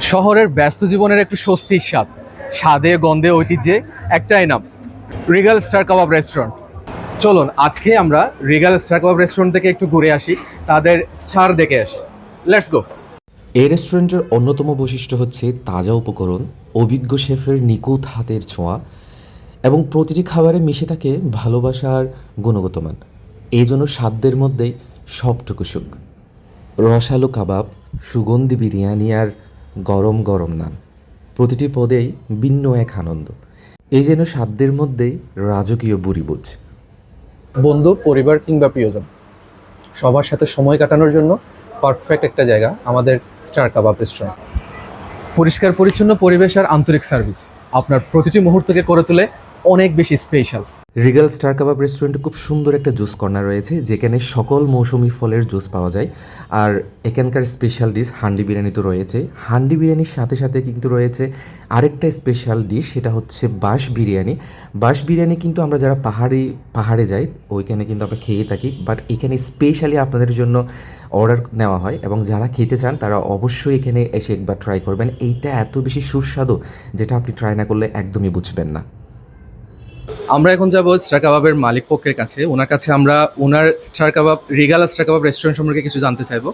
শহরের ব্যস্ত জীবনের একটু স্বস্তির স্বাদ, স্বাদে গন্ধে ঐতিহ্যে একটাই নাম, রিগাল স্টার কাবাব রেস্টুরেন্ট। চলুন আজকে আমরা রিগাল স্টার কাবাব রেস্টুরেন্ট থেকে একটু ঘুরে আসি, তাদের স্টার দেখে আসি। Let's go. এই রেস্টুরেন্টের অন্যতম বৈশিষ্ট্য হচ্ছে তাজা উপকরণ, অভিজ্ঞ শেফের নিখুঁত হাতের ছোঁয়া এবং প্রতিটি খাবারে মিশে থাকে ভালোবাসার গুণগত মান। এই জন্য স্বাদের মধ্যেই সবটুকু সুখ। রসালো কাবাব, সুগন্ধি বিরিয়ানি আর গরম গরম নান, প্রতিটি পদেই ভিন্ন এক আনন্দ। এই যেন স্বাদের মধ্যেই রাজকীয় বুড়িবুজ। বন্ধু, পরিবার কিংবা প্রিয়জন, সবার সাথে সময় কাটানোর জন্য পারফেক্ট একটা জায়গা আমাদের স্টার কাবাব রেস্টুরেন্ট। পরিষ্কার পরিচ্ছন্ন পরিবেশ আর আন্তরিক সার্ভিস আপনার প্রতিটি মুহূর্তকে করে তোলে অনেক বেশি স্পেশাল। রিগাল স্টার কাবাব রেস্টুরেন্টে খুব সুন্দর একটা জুস কর্নার রয়েছে, যেখানে সকল মৌসুমি ফলের জুস পাওয়া যায়। আর এখানকার স্পেশাল ডিশ হান্ডি বিরিয়ানি তো রয়েছে। হান্ডি বিরিয়ানির সাথে সাথে কিন্তু রয়েছে আরেকটা স্পেশাল ডিশ, সেটা হচ্ছে বাঁশ বিরিয়ানি। বাঁশ বিরিয়ানি কিন্তু আমরা যারা পাহাড়ে যাই ওইখানে কিন্তু আমরা খেয়ে থাকি, বাট এখানে স্পেশালি আপনাদের জন্য অর্ডার নেওয়া হয়, এবং যারা খেতে চান তারা অবশ্যই এখানে এসে একবার ট্রাই করবেন। এইটা এত বেশি সুস্বাদু যেটা আপনি ট্রাই না করলে একদমই বুঝবেন না। আমরা এখন যাব স্টার কাবাবের মালিক পক্ষের কাছে, ওনার কাছে আমরা ওনার স্টার কাবাব রিগাল স্টার কাবাব রেস্টুরেন্ট সম্পর্কে কিছু জানতে চাইবো।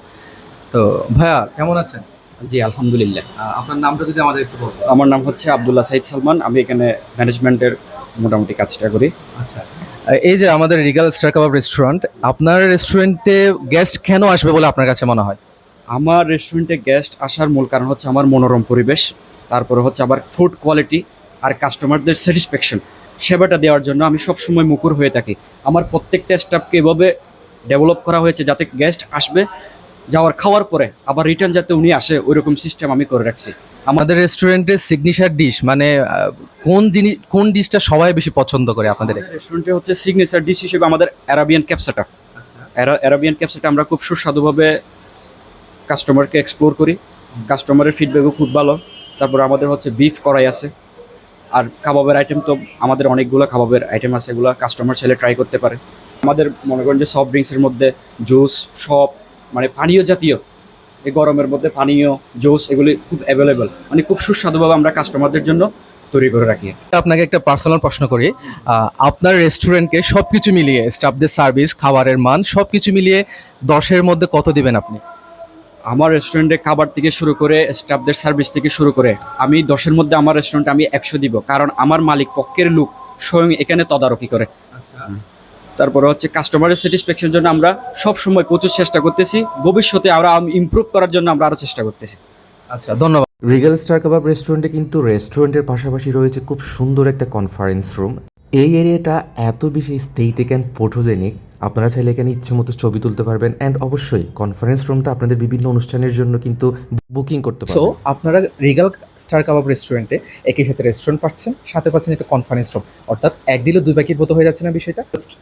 তো ভাইয়া কেমন আছেন? জি, আলহামদুলিল্লাহ। আপনার নামটা যদি আমাদের একটু বলবেন। আমার নাম হচ্ছে আব্দুল্লাহ সাইদ সালমান। আমি এখানে ম্যানেজমেন্টের মোটামুটি কাজটা করি। আচ্ছা, এই যে আমাদের রিগাল স্টার কাবাব রেস্টুরেন্ট, আপনার রেস্টুরেন্টে গেস্ট কেন আসবে বলে আপনার কাছে মনে হয়? আমার রেস্টুরেন্টে গেস্ট আসার মূল কারণ হচ্ছে আমার মনোরম পরিবেশ, তারপরে হচ্ছে আবার ফুড কোয়ালিটি আর কাস্টমারদের স্যাটিসফ্যাকশন, সেবাটা দেওয়ার জন্য আমি সবসময় মুখর হয়ে থাকি। আমার প্রত্যেকটা স্টাফকে এভাবে ডেভেলপ করা হয়েছে যাতে গেস্ট আসবে, যাওয়ার খাওয়ার পরে আবার রিটার্ন যাতে উনি আসে, ওইরকম সিস্টেম আমি করে রাখছি। আমাদের রেস্টুরেন্টের সিগনেচার ডিশ মানে কোন ডিশটা সবাই বেশি পছন্দ করে আপনাদের? রেস্টুরেন্টে হচ্ছে সিগনেচার ডিশ হিসেবে আমাদের অ্যারাবিয়ান ক্যাপসাটা। অ্যারাবিয়ান ক্যাপসাটা আমরা খুব সুস্বাদুভাবে কাস্টমারকে এক্সপ্লোর করি, কাস্টমারের ফিডব্যাকও খুব ভালো। তারপর আমাদের হচ্ছে বিফ কড়াই আছে, আর কাবাবের আইটেম তো আমাদের অনেকগুলো কাবাবের আইটেম আছে, এগুলো কাস্টমার চাইলে ট্রাই করতে পারে। আমাদের মনে করেন যে সফট ড্রিঙ্কসের মধ্যে জুস, সব মানে পানীয় জাতীয়, এই গরমের মধ্যে পানীয় জুস এগুলি খুব অ্যাভেলেবেল, মানে খুব সুস্বাদুভাবে আমরা কাস্টমারদের জন্য তৈরি করে রাখি। আপনাকে একটা পার্সোনাল প্রশ্ন করি, আপনার রেস্টুরেন্টকে সবকিছু মিলিয়ে স্টাফদের সার্ভিস, খাবারের মান সবকিছু মিলিয়ে 10-এর মধ্যে কত দিবেন আপনি? আমার রেস্টুরেন্টে খাবার থেকে শুরু করে স্টাফদের সার্ভিস থেকে শুরু করে আমি 10-এর মধ্যে আমার রেস্টুরেন্টে আমি 100 দিব, কারণ আমার মালিক পক্ষের লোক স্বয়ং এখানে তদারকি করে। তারপরে হচ্ছে কাস্টমারের স্যাটিসফ্যাকশনের জন্য আমরা সব সময় প্রচুর চেষ্টা করতেছি, ভবিষ্যতে আমরা ইমপ্রুভ করার জন্য আমরা আরও চেষ্টা করতেছি। আচ্ছা, ধন্যবাদ। রিগাল স্টার কাবাব রেস্টুরেন্টে কিন্তু রেস্টুরেন্টের পাশাপাশি রয়েছে খুব সুন্দর একটা কনফারেন্স রুম। এই এরিয়াটা এত বেশি স্থেটিক অ্যান্ড ফটোজেনিক, আপনারা চাইলে এখানে ইচ্ছে মতো ছবি তুলতে পারবেন। অ্যান্ড অবশ্যই কনফারেন্স রুমটা আপনাদের বিভিন্ন অনুষ্ঠানের জন্য কিন্তু বুকিং করতে সো পারবেন। আপনারা রিগাল স্টার কাবাব রেস্টুরেন্টে একই সাথে রেস্টুরেন্ট পাচ্ছেন, সাথে পাচ্ছেন একটা কনফারেন্স রুম, অর্থাৎ এক ডিলে দুই পাখির মতো হয়ে যাচ্ছে না বিষয়টা।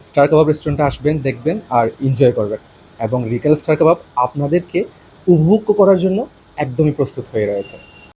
স্টার কাবাব রেস্টুরেন্টে আসবেন, দেখবেন আর এনজয় করবেন, এবং রিগাল স্টার কাবাব আপনাদেরকে উপভোগ করার জন্য একদমই প্রস্তুত হয়ে রয়েছে।